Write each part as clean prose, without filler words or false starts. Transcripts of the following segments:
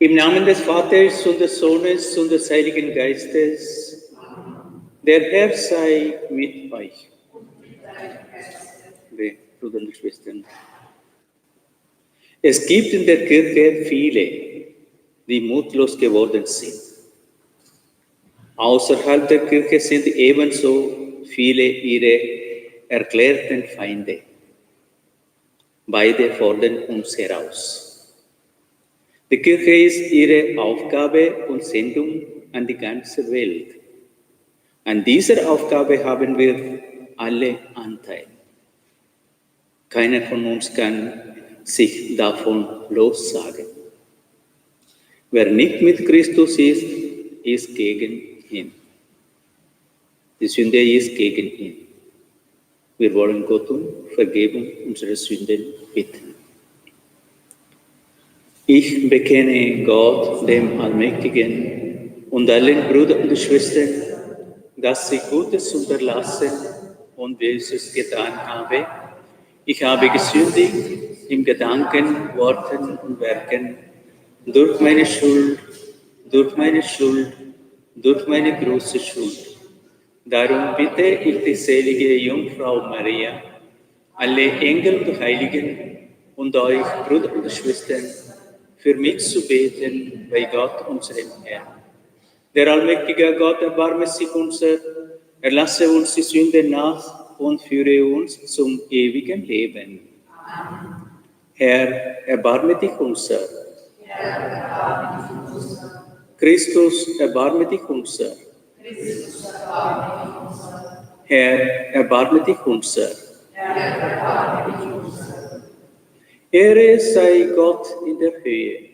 Im Namen des Vaters und des Sohnes und des Heiligen Geistes, der Herr sei mit euch. Liebe Brüder und Schwestern, es gibt in der Kirche viele, die mutlos geworden sind. Außerhalb der Kirche sind ebenso viele ihre erklärten Feinde. Beide fordern uns heraus. Die Kirche ist ihre Aufgabe und Sendung an die ganze Welt. An dieser Aufgabe haben wir alle Anteil. Keiner von uns kann sich davon lossagen. Wer nicht mit Christus ist, ist gegen ihn. Die Sünde ist gegen ihn. Wir wollen Gott um Vergebung unserer Sünden bitten. Ich bekenne Gott, dem Allmächtigen, und allen Brüdern und Schwestern, dass ich Gutes unterlassen und Böses getan habe. Ich habe gesündigt in Gedanken, Worten und Werken, durch meine Schuld, durch meine große Schuld. Darum bitte ich die selige Jungfrau Maria, alle Engel und Heiligen und euch, Brüder und Schwestern, für mich zu beten bei Gott, unserem Herrn. Der allmächtige Gott, erbarme sich unser, erlasse uns die Sünde nach und führe uns zum ewigen Leben. Amen. Herr, erbarme dich unser. Christus, erbarme dich unser. Herr, erbarme dich unser. Ehre sei Gott in der Höhe.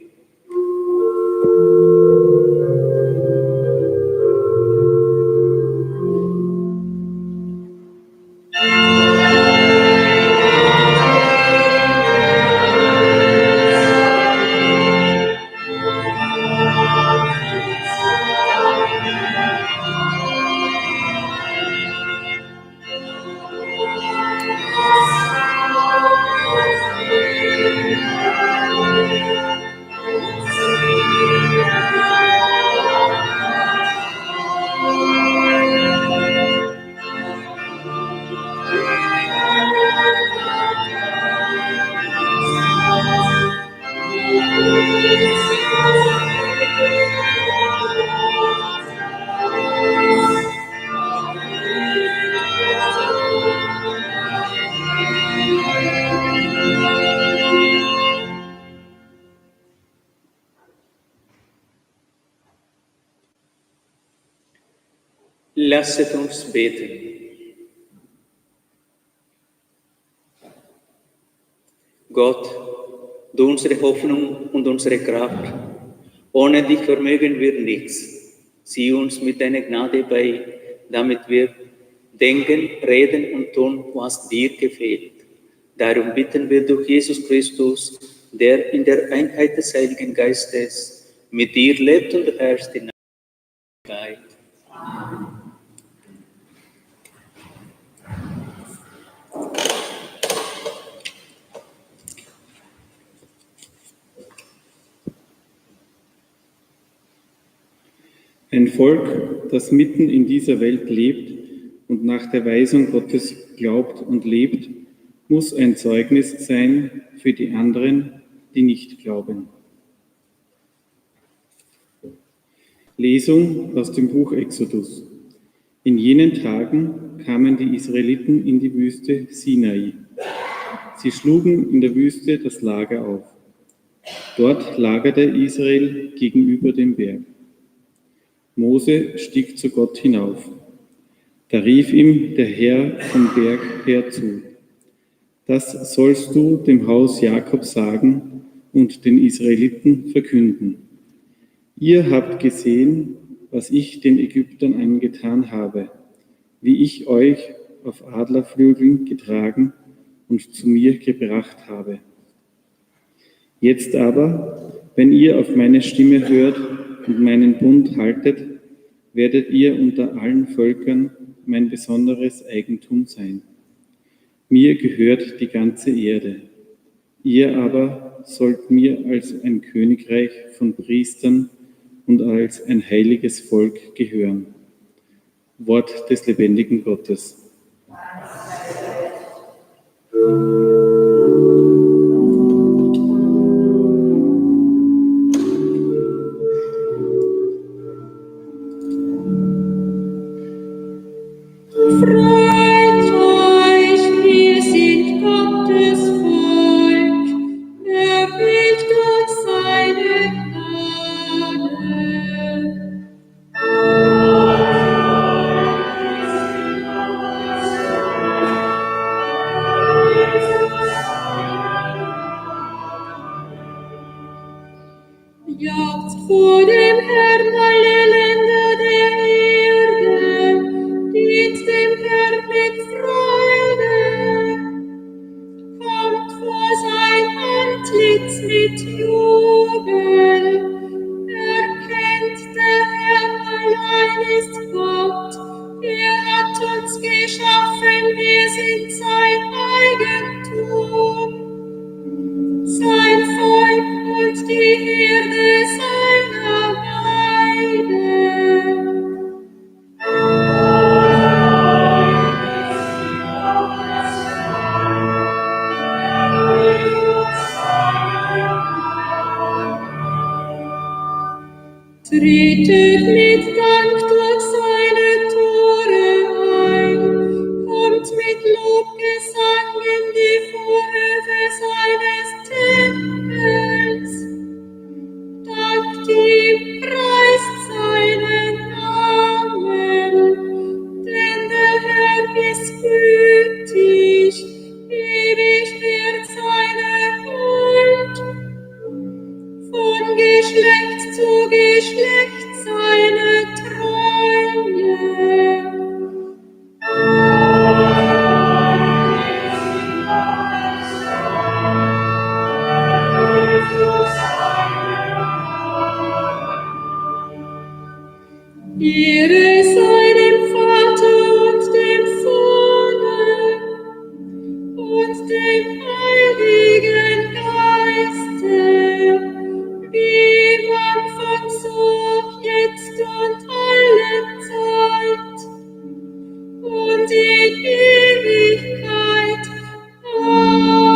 Lasset uns beten. Gott, du unsere Hoffnung und unsere Kraft. Ohne dich vermögen wir nichts. Sieh uns mit deiner Gnade bei, damit wir denken, reden und tun, was dir gefällt. Darum bitten wir durch Jesus Christus, der in der Einheit des Heiligen Geistes mit dir lebt und herrscht in Ewigkeit. Ein Volk, das mitten in dieser Welt lebt und nach der Weisung Gottes glaubt und lebt, muss ein Zeugnis sein für die anderen, die nicht glauben. Lesung aus dem Buch Exodus. In jenen Tagen kamen die Israeliten in die Wüste Sinai. Sie schlugen in der Wüste das Lager auf. Dort lagerte Israel gegenüber dem Berg. Mose stieg zu Gott hinauf. Da rief ihm der Herr vom Berg her zu: Das sollst du dem Haus Jakob sagen und den Israeliten verkünden. Ihr habt gesehen, was ich den Ägyptern angetan habe, wie ich euch auf Adlerflügeln getragen und zu mir gebracht habe. Jetzt aber, wenn ihr auf meine Stimme hört und meinen Bund haltet, werdet ihr unter allen Völkern mein besonderes Eigentum sein. Mir gehört die ganze Erde. Ihr aber sollt mir als ein Königreich von Priestern und als ein heiliges Volk gehören. Wort des lebendigen Gottes. Jauchzt vor dem Herrn alle Länder der Erde, dient dem Herrn mit Freude. Kommt vor sein Antlitz mit Jubel. Erkennt, der Herr allein ist Gott. Er hat uns geschaffen, wir sind sein Eigentum. Sein Volk und die Herde seiner Weide. Tretet mit Dank durch seine Tore ein, kommt mit Lobgesang in die Vorhöfe seines Tempels. Dankt ihm, preist seinen Namen, denn der Herr ist gütig, ewig wird seine Huld. Von Geschlecht zu Geschlecht seine Treue. Ehre sei dem Vater und dem Sohne und dem Heiligen Geiste, wie man von so jetzt und alle Zeit und in Ewigkeit. Amen.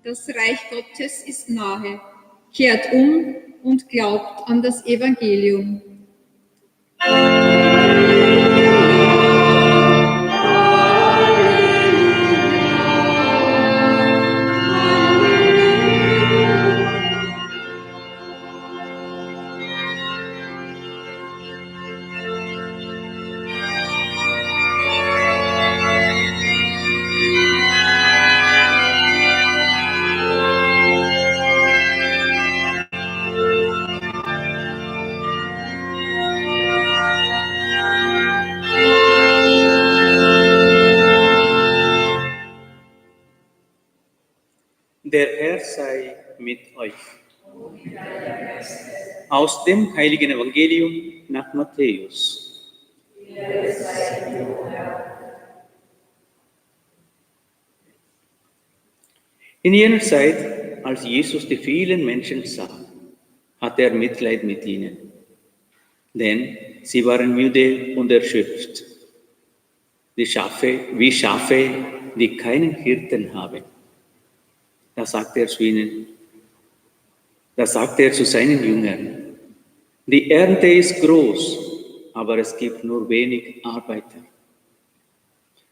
das Reich Gottes ist nahe. Kehrt um und glaubt an das Evangelium. Der Herr sei mit euch. Aus dem heiligen Evangelium nach Matthäus. In jener Zeit, als Jesus die vielen Menschen sah, hatte er Mitleid mit ihnen, denn sie waren müde und erschöpft, wie Schafe, die keinen Hirten haben. Da sagte er zu seinen Jüngern: Die Ernte ist groß, aber es gibt nur wenig Arbeiter.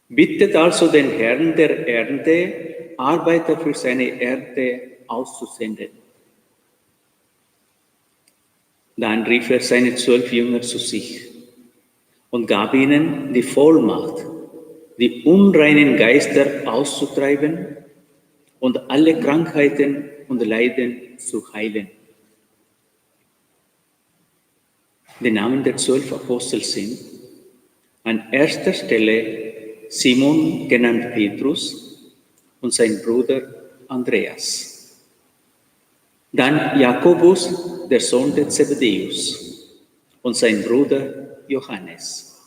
Bittet also den Herrn der Ernte, Arbeiter für seine Ernte auszusenden. Dann rief er seine 12 Jünger zu sich und gab ihnen die Vollmacht, die unreinen Geister auszutreiben und alle Krankheiten und Leiden zu heilen. Die Namen der 12 Apostel sind an erster Stelle Simon, genannt Petrus, und sein Bruder Andreas. Dann Jakobus, der Sohn des Zebedäus, und sein Bruder Johannes.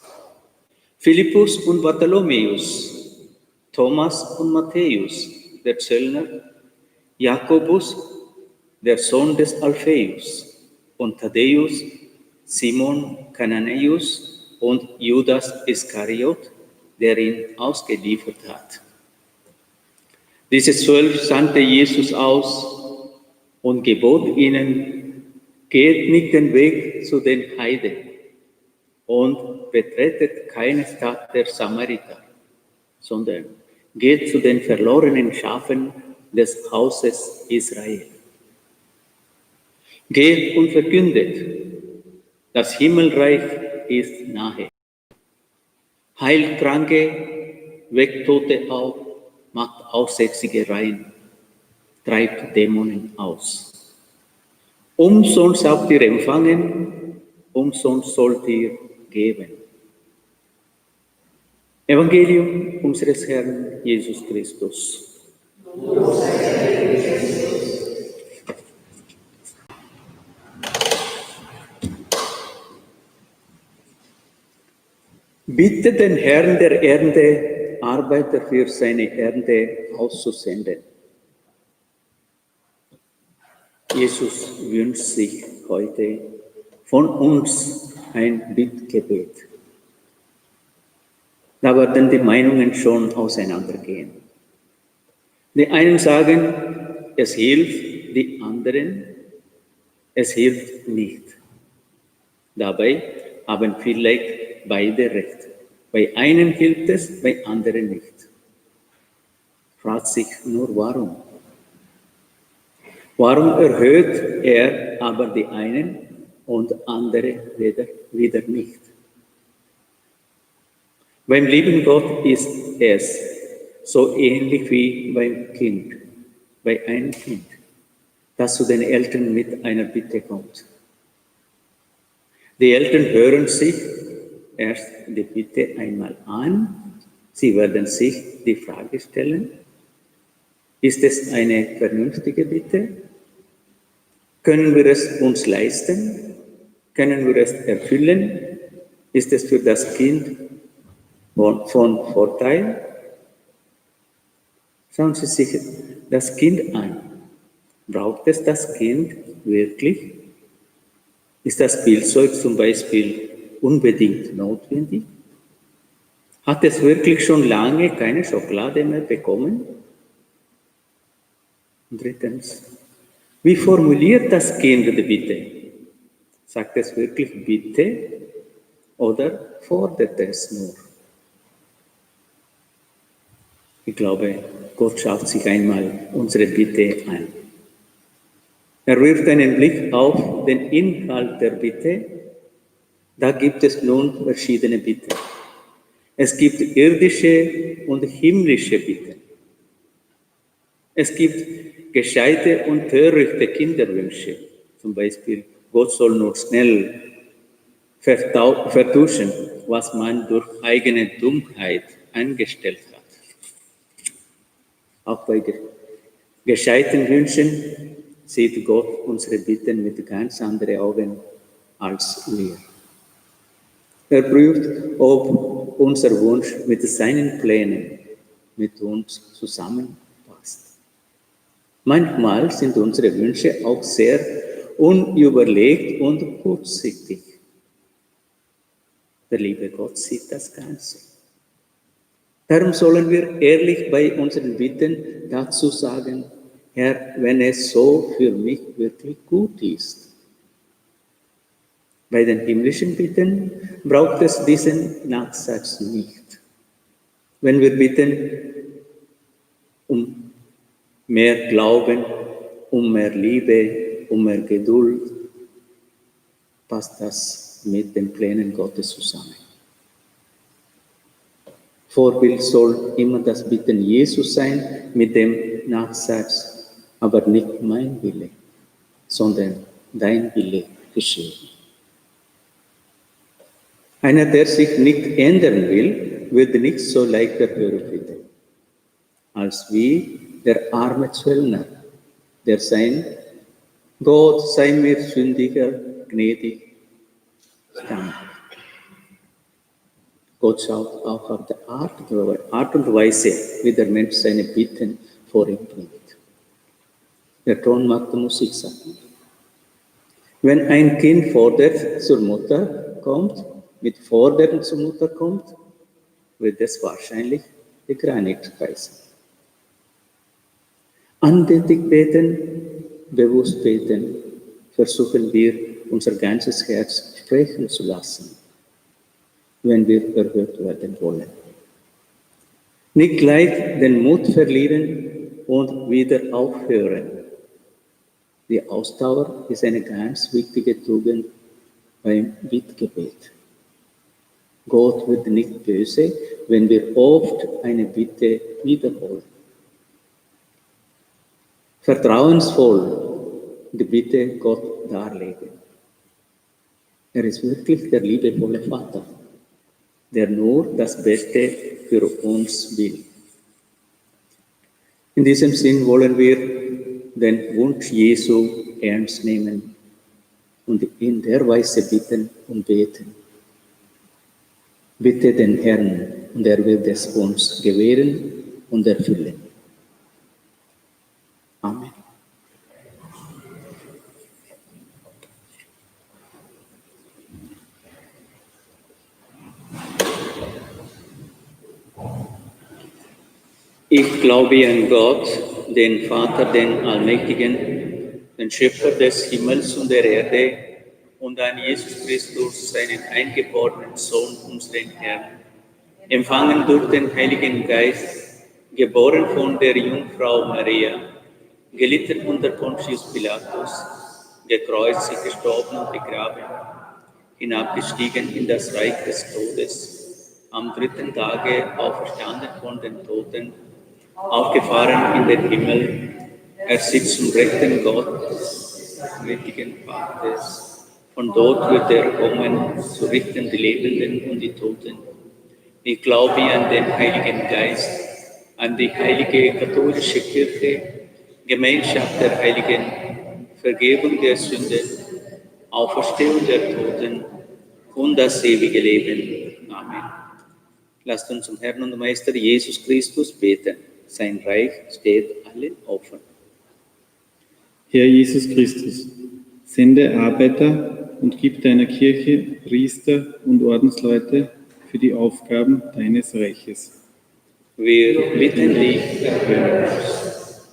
Philippus und Bartholomäus, Thomas und Matthäus, der Zöllner, Jakobus, der Sohn des Alpheus, und Thaddäus, Simon Kananäus und Judas Iskariot, der ihn ausgeliefert hat. Diese 12 sandte Jesus aus und gebot ihnen: Geht nicht den Weg zu den Heiden und betretet keine Stadt der Samariter, sondern geht zu den verlorenen Schafen des Hauses Israel. Geht und verkündet: Das Himmelreich ist nahe. Heilt Kranke, weckt Tote auf, macht Aussätzige rein, treibt Dämonen aus. Umsonst habt ihr empfangen, umsonst sollt ihr geben. Evangelium unseres Herrn Jesus Christus. Bitte den Herrn der Ernte, Arbeiter für seine Ernte auszusenden. Jesus wünscht sich heute von uns ein Bittgebet. Da werden die Meinungen schon auseinandergehen. Die einen sagen, es hilft, die anderen, es hilft nicht. Dabei haben vielleicht beide recht. Bei einem hilft es, bei anderen nicht. Fragt sich nur, warum? Warum erhöht er aber die einen und andere wieder nicht? Beim lieben Gott ist es so ähnlich wie beim Kind, bei einem Kind, das zu den Eltern mit einer Bitte kommt. Die Eltern hören sich erst die Bitte einmal an. Sie werden sich die Frage stellen: Ist es eine vernünftige Bitte? Können wir es uns leisten? Können wir es erfüllen? Ist es für das Kind von Vorteil? Schauen Sie sich das Kind an. Braucht es das Kind wirklich? Ist das Spielzeug zum Beispiel unbedingt notwendig? Hat es wirklich schon lange keine Schokolade mehr bekommen? Und drittens, wie formuliert das Kind die Bitte? Sagt es wirklich Bitte oder fordert es nur? Ich glaube, Gott schaut sich einmal unsere Bitte an. Er wirft einen Blick auf den Inhalt der Bitte. Da gibt es nun verschiedene Bitten. Es gibt irdische und himmlische Bitten. Es gibt gescheite und törichte Kinderwünsche. Zum Beispiel, Gott soll nur schnell vertuschen, was man durch eigene Dummheit angestellt hat. Auch bei gescheiten Wünschen sieht Gott unsere Bitten mit ganz anderen Augen als wir. Er prüft, ob unser Wunsch mit seinen Plänen mit uns zusammenpasst. Manchmal sind unsere Wünsche auch sehr unüberlegt und kurzsichtig. Der liebe Gott sieht das Ganze. Darum sollen wir ehrlich bei unseren Bitten dazu sagen, Herr, wenn es so für mich wirklich gut ist. Bei den himmlischen Bitten braucht es diesen Nachsatz nicht. Wenn wir bitten um mehr Glauben, um mehr Liebe, um mehr Geduld, passt das mit den Plänen Gottes zusammen. Vorbild soll immer das Bitten Jesus sein mit dem Nachsatz, aber nicht mein Wille, sondern dein Wille geschehe. Einer, der sich nicht ändern will, wird nicht so leicht erhört bitten, als wie der arme Zöllner, der sein Gott sei mir sündiger, gnädig stand. Gott schaut auch auf die Art und Weise, wie der Mensch seine Bitten vor ihm bringt. Der Ton mag die Musik sagen. Wenn ein Kind fordert zur Mutter kommt, mit Fordern zur Mutter kommt, wird es wahrscheinlich die Granit heißen. Andächtig beten, bewusst beten, versuchen wir, unser ganzes Herz sprechen zu lassen, wenn wir erhört werden wollen. Nicht gleich den Mut verlieren und wieder aufhören. Die Ausdauer ist eine ganz wichtige Tugend beim Bittgebet. Gott wird nicht böse, wenn wir oft eine Bitte wiederholen. Vertrauensvoll die Bitte Gott darlegen. Er ist wirklich der liebevolle Vater, der nur das Beste für uns will. In diesem Sinn wollen wir den Wunsch Jesu ernst nehmen und in der Weise bitten und beten. Bitte den Herrn, und er wird es uns gewähren und erfüllen. Amen. Ich glaube an Gott, den Vater, den Allmächtigen, den Schöpfer des Himmels und der Erde, und an Jesus Christus, seinen eingeborenen Sohn, unseren Herrn, empfangen durch den Heiligen Geist, geboren von der Jungfrau Maria, gelitten unter Pontius Pilatus, gekreuzigt, gestorben und begraben, hinabgestiegen in das Reich des Todes, am dritten Tage auferstanden von den Toten, aufgefahren in den Himmel, er sitzt zum rechten Gott, des mächtigen Vaters. Von dort wird er kommen, zu richten die Lebenden und die Toten. Ich glaube an den Heiligen Geist, an die heilige katholische Kirche, Gemeinschaft der Heiligen, Vergebung der Sünden, Auferstehung der Toten und das ewige Leben. Amen. Lasst uns zum Herrn und Meister Jesus Christus beten. Sein Reich steht allen offen. Herr Jesus Christus, sende Arbeiter und gib deiner Kirche Priester und Ordensleute für die Aufgaben deines Reiches. Wir bitten dich, erhöre uns.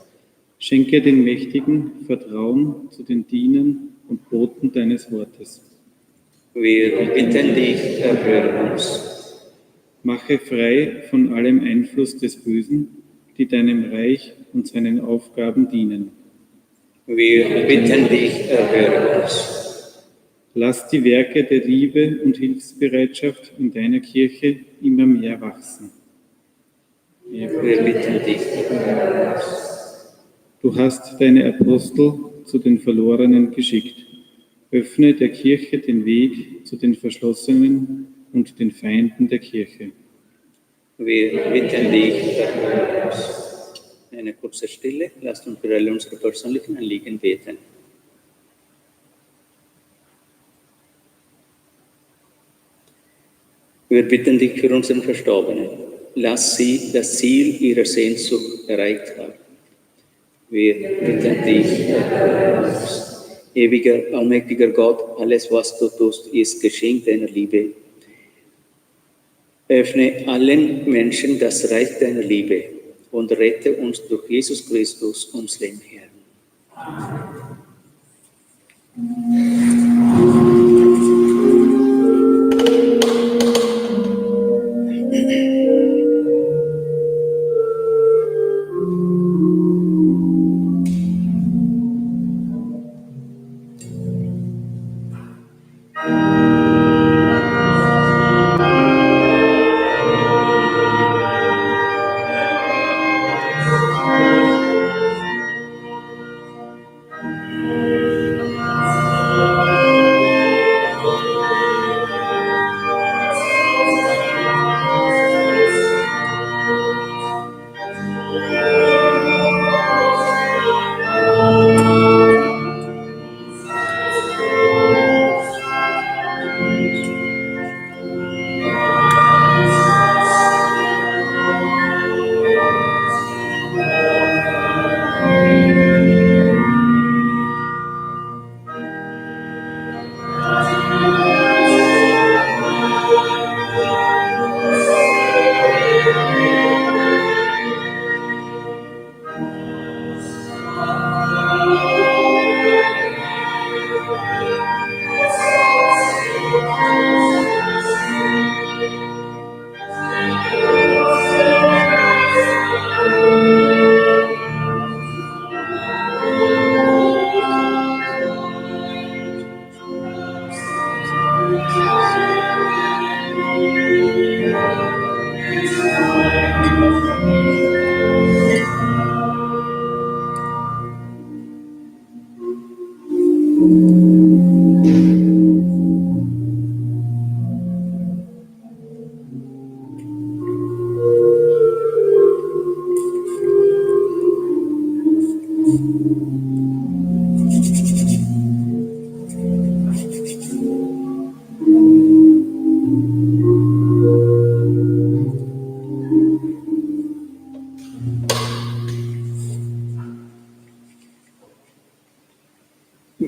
Schenke den Mächtigen Vertrauen zu den Dienern und Boten deines Wortes. Wir bitten dich, erhöre uns. Mache frei von allem Einfluss des Bösen, die deinem Reich und seinen Aufgaben dienen. Wir bitten dich, erhöre uns. Lass die Werke der Liebe und Hilfsbereitschaft in deiner Kirche immer mehr wachsen. Wir bitten dich, erhöre uns. Du hast deine Apostel zu den Verlorenen geschickt. Öffne der Kirche den Weg zu den Verschlossenen und den Feinden der Kirche. Wir bitten dich, erhöre uns. Eine kurze Stille, lasst uns für alle unsere persönlichen Anliegen beten. Wir bitten dich für unseren Verstorbenen. Lass sie das Ziel ihrer Sehnsucht erreicht haben. Wir bitten dich, erhöre uns. Ewiger, allmächtiger Gott, alles, was du tust, ist Geschenk deiner Liebe. Öffne allen Menschen das Reich deiner Liebe und rette uns durch Jesus Christus, unseren Herrn.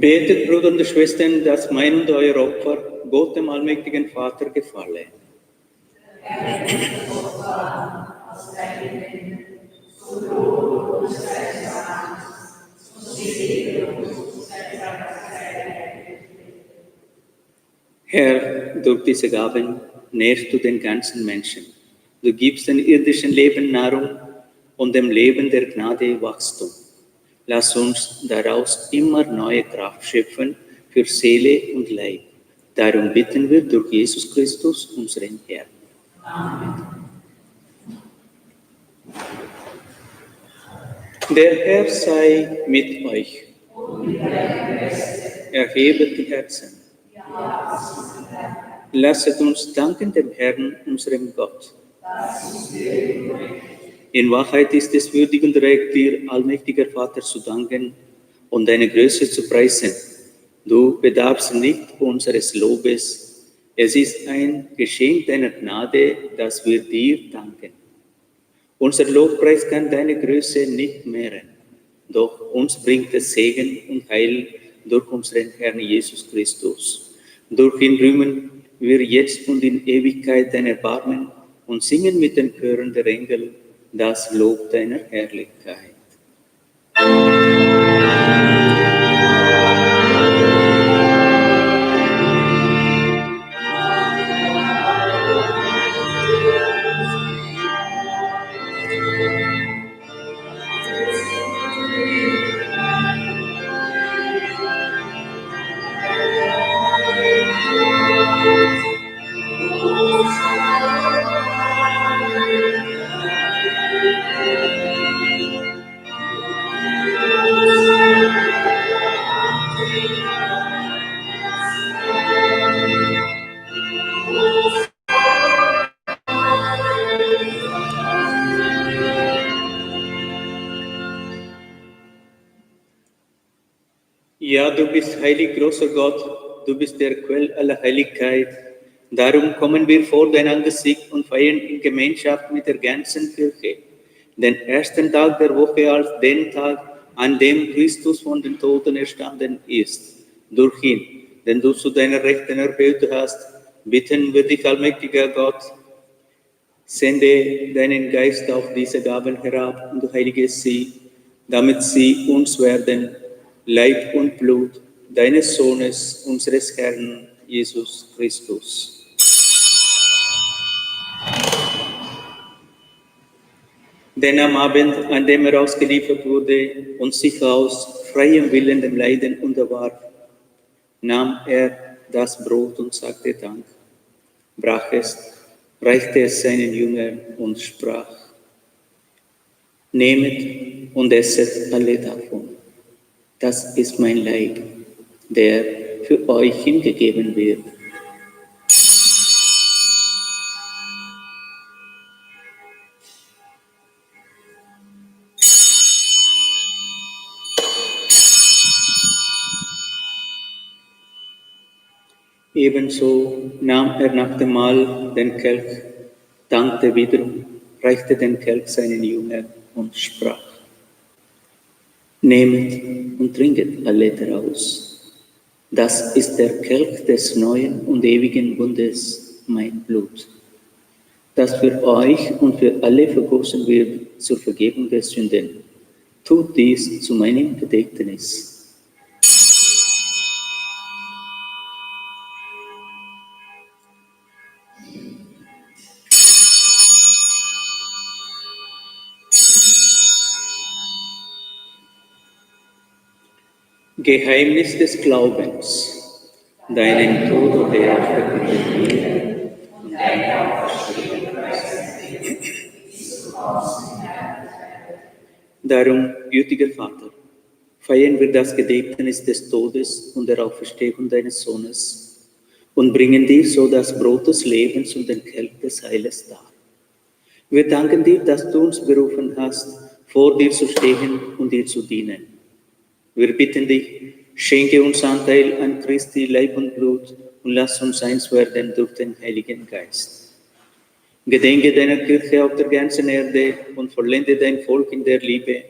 Betet, Brüder und Schwestern, dass mein und euer Opfer Gott, dem allmächtigen Vater, gefalle. Herr, durch diese Gaben nährst du den ganzen Menschen. Du gibst dem irdischen Leben Nahrung und dem Leben der Gnade Wachstum. Lass uns daraus immer neue Kraft schöpfen für Seele und Leib. Darum bitten wir durch Jesus Christus, unseren Herrn. Amen. Der Herr sei mit euch. Erhebet die Herzen. Lasset uns danken dem Herrn, unserem Gott. In Wahrheit ist es würdig und recht, dir, allmächtiger Vater, zu danken und deine Größe zu preisen. Du bedarfst nicht unseres Lobes. Es ist ein Geschenk deiner Gnade, dass wir dir danken. Unser Lobpreis kann deine Größe nicht mehren, doch uns bringt es Segen und Heil durch unseren Herrn Jesus Christus. Durch ihn rühmen wir jetzt und in Ewigkeit dein Erbarmen und singen mit den Chören der Engel das Lob deiner Herrlichkeit. Ja, du bist heilig, großer Gott, du bist der Quell aller Heiligkeit. Darum kommen wir vor dein Angesicht und feiern in Gemeinschaft mit der ganzen Kirche den ersten Tag der Woche als den Tag, an dem Christus von den Toten erstanden ist. Durch ihn, den du zu deiner Rechten erhöht hast, bitten wir dich, allmächtiger Gott, sende deinen Geist auf diese Gaben herab und heilige sie, damit sie uns werden, Leib und Blut deines Sohnes, unseres Herrn Jesus Christus. Denn am Abend, an dem er ausgeliefert wurde und sich aus freiem Willen dem Leiden unterwarf, nahm er das Brot und sagte Dank, brach es, reichte es seinen Jüngern und sprach, nehmet und esset alle davon. Das ist mein Leib, der für euch hingegeben wird. Ebenso nahm er nach dem Mahl den Kelch, dankte wiederum, reichte den Kelch seinen Jüngern und sprach, nehmet und trinket alle daraus. Das ist der Kelch des neuen und ewigen Bundes, mein Blut, das für euch und für alle vergossen wird zur Vergebung der Sünden. Tut dies zu meinem Gedächtnis. Geheimnis des Glaubens, deinen Tod, o Herr, verkünden wir, und deine Auferstehung Darum, gütiger Vater, feiern wir das Gedächtnis des Todes und der Auferstehung deines Sohnes und bringen dir so das Brot des Lebens und den Kelch des Heiles dar. Wir danken dir, dass du uns berufen hast, vor dir zu stehen und dir zu dienen. Wir bitten dich, schenke uns Anteil an Christi Leib und Blut und lass uns eins werden durch den Heiligen Geist. Gedenke deiner Kirche auf der ganzen Erde und vollende dein Volk in der Liebe,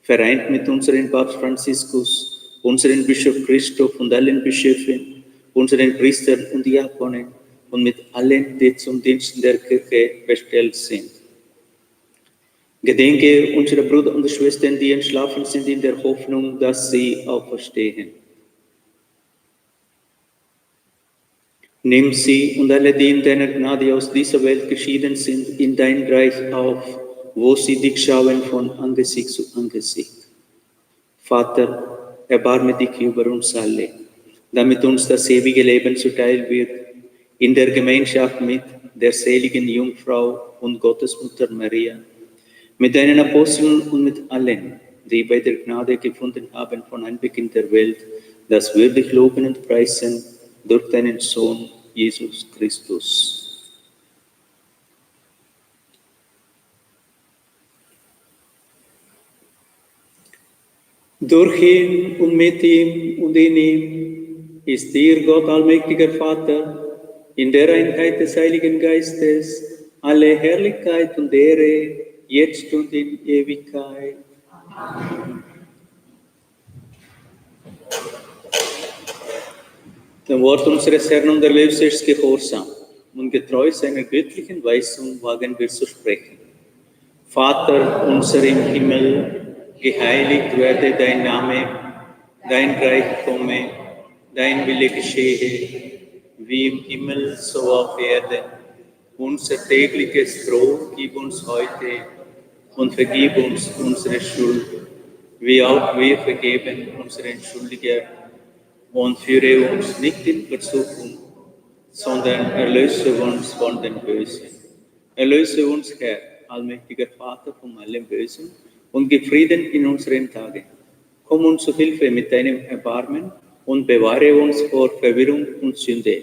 vereint mit unserem Papst Franziskus, unseren Bischof Christoph und allen Bischöfen, unseren Priestern und Diakonen und mit allen, die zum Dienst der Kirche bestellt sind. Gedenke unserer Brüder und Schwestern, die entschlafen sind in der Hoffnung, dass sie auferstehen. Nimm sie und alle, die in deiner Gnade aus dieser Welt geschieden sind, in dein Reich auf, wo sie dich schauen von Angesicht zu Angesicht. Vater, erbarme dich über uns alle, damit uns das ewige Leben zuteil wird, in der Gemeinschaft mit der seligen Jungfrau und Gottesmutter Maria, mit deinen Aposteln und mit allen, die bei der Gnade gefunden haben von Anbeginn der Welt, das würdig loben und preisen durch deinen Sohn, Jesus Christus. Durch ihn und mit ihm und in ihm ist dir, Gott, allmächtiger Vater, in der Einheit des Heiligen Geistes, alle Herrlichkeit und Ehre, jetzt und in Ewigkeit. Amen. Dem Wort unseres Herrn und Erlösers ist gehorsam und getreu seiner göttlichen Weisung wagen wir zu sprechen. Vater unser im Himmel, Geheiligt werde dein Name, dein Reich komme, dein Wille geschehe, wie im Himmel, so auf Erden. Unser tägliches Brot gib uns heute und vergib uns unsere Schuld, wie auch wir vergeben unseren Schuldigen. Und führe uns nicht in Versuchung, sondern erlöse uns von dem Bösen. Erlöse uns, Herr, allmächtiger Vater, von allem Bösen und gib Frieden in unseren Tagen. Komm uns zu Hilfe mit deinem Erbarmen und bewahre uns vor Verwirrung und Sünde,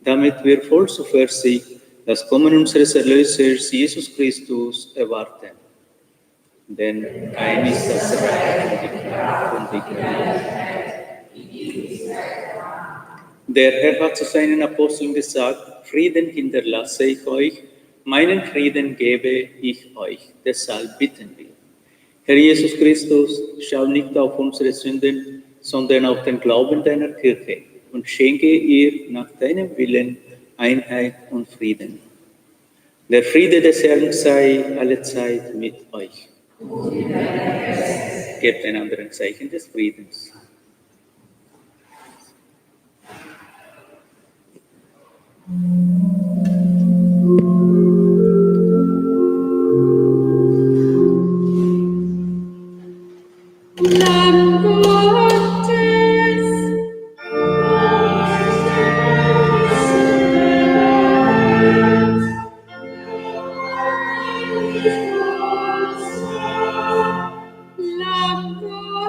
damit wir voll Zuversicht das Kommen unseres Erlösers Jesus Christus erwarten. Denn dein ist das Reich und die Kraft und die Herrlichkeit. Der Herr hat zu seinen Aposteln gesagt, Frieden hinterlasse ich euch, meinen Frieden gebe ich euch. Deshalb bitten wir. Herr Jesus Christus, schau nicht auf unsere Sünden, sondern auf den Glauben deiner Kirche und schenke ihr nach deinem Willen Einheit und Frieden. Der Friede des Herrn sei allezeit mit euch. Gebt einander ein Zeichen des Friedens. Lamm Gottes, Lamm Gottes, Lamm Gottes,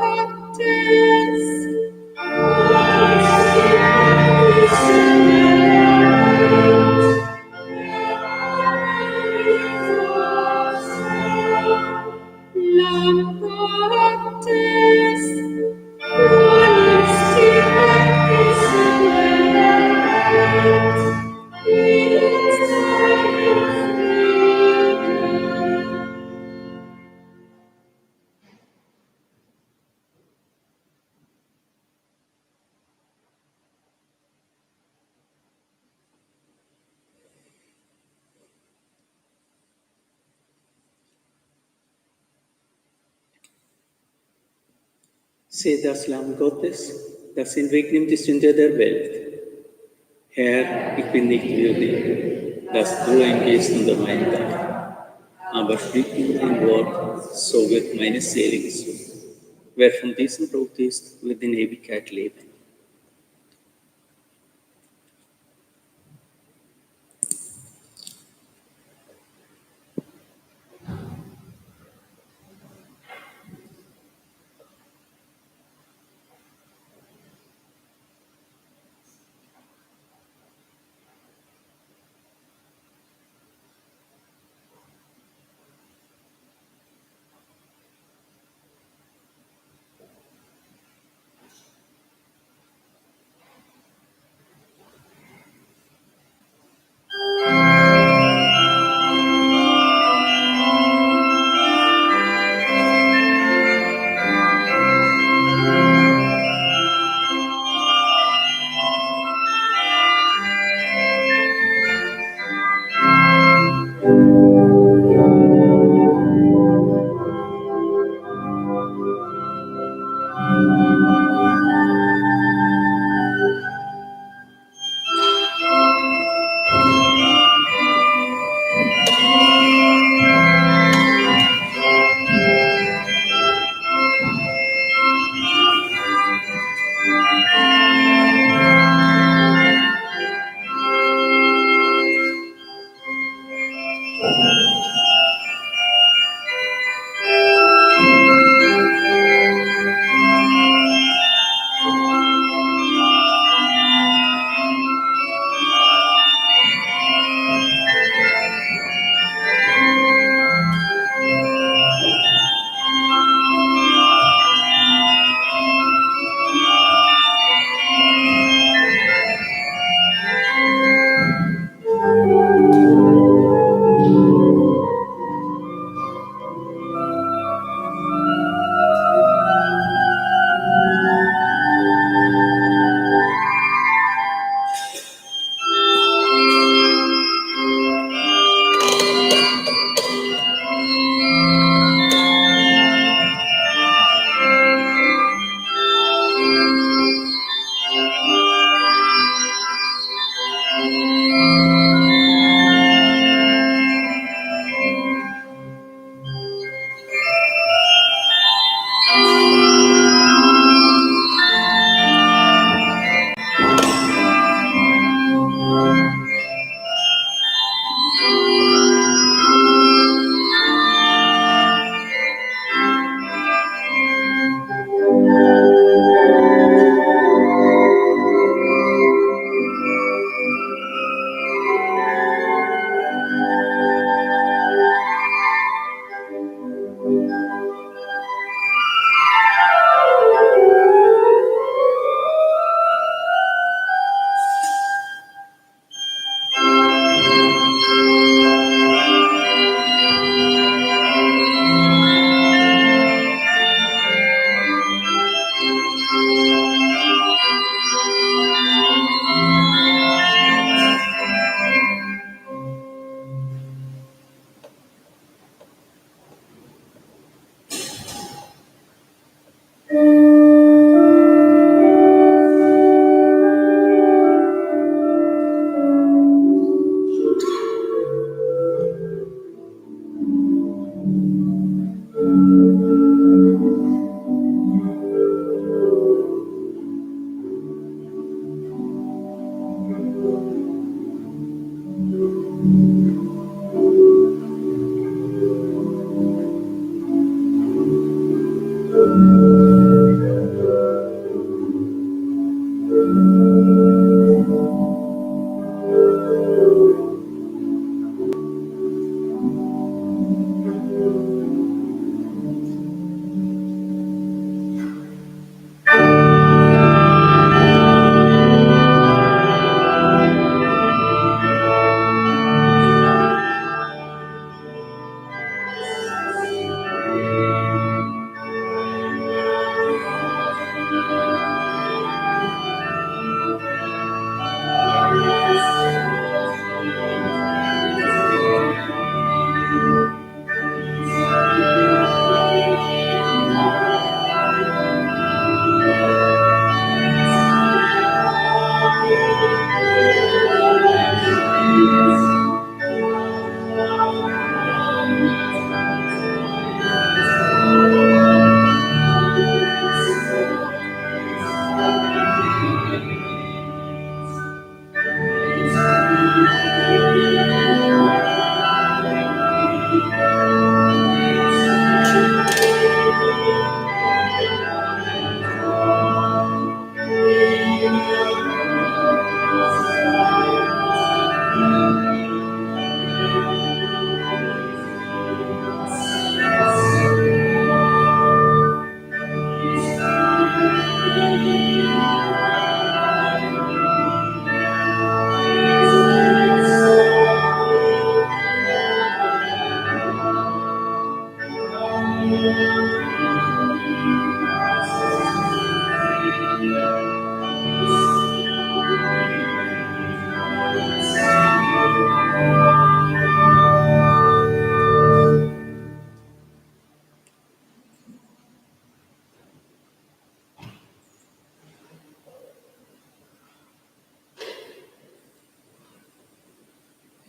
du nimmst die Vergessene Welt, gib uns deinen Frieden. Seht das Lamm Gottes, das hinwegnimmt die Sünde der Welt. Herr, ich bin nicht würdig, dass du eingehst unter mein Dach, aber sprich nur ein Wort, so wird meine Seele gesund. Wer von diesem Brot isst, wird in Ewigkeit leben.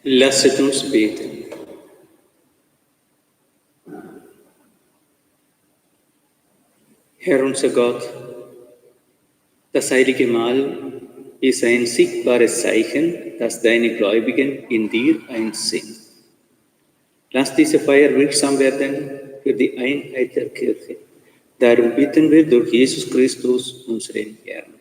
Lasset uns beten. Herr unser Gott, das heilige Mahl ist ein sichtbares Zeichen, dass deine Gläubigen in dir eins sind. Lass diese Feier wirksam werden für die Einheit der Kirche. Darum bitten wir durch Jesus Christus, unseren Herrn.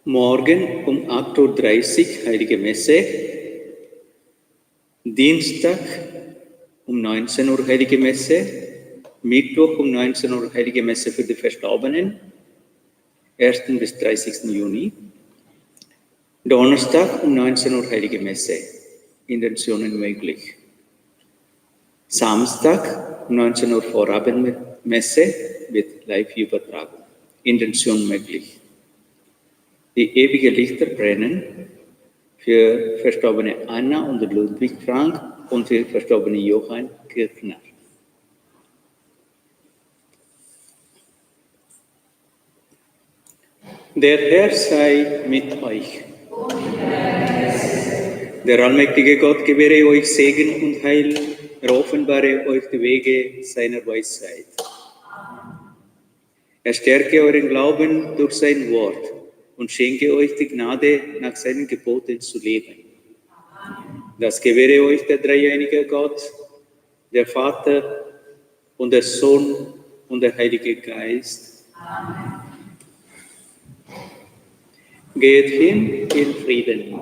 Morgen um 8:30 Uhr Heilige Messe. Dienstag um 19 Uhr Heilige Messe. Mittwoch um 19 Uhr Heilige Messe für die Verstorbenen. 1. bis 30. Juni. Donnerstag um 19 Uhr Heilige Messe. Intentionen möglich. Samstag um 19 Uhr Vorabendmesse wird live übertragen. Intention möglich. Die ewige Lichter brennen für verstorbene Anna und Ludwig Frank und für verstorbene Johann Kirchner. Der Herr sei mit euch. Der allmächtige Gott gewähre euch Segen und Heil, er offenbare euch die Wege seiner Weisheit. Er stärke euren Glauben durch sein Wort und schenke euch die Gnade, nach seinen Geboten zu leben. Das gewähre euch der dreieinige Gott, der Vater und der Sohn und der Heilige Geist. Amen. Geht hin in Frieden.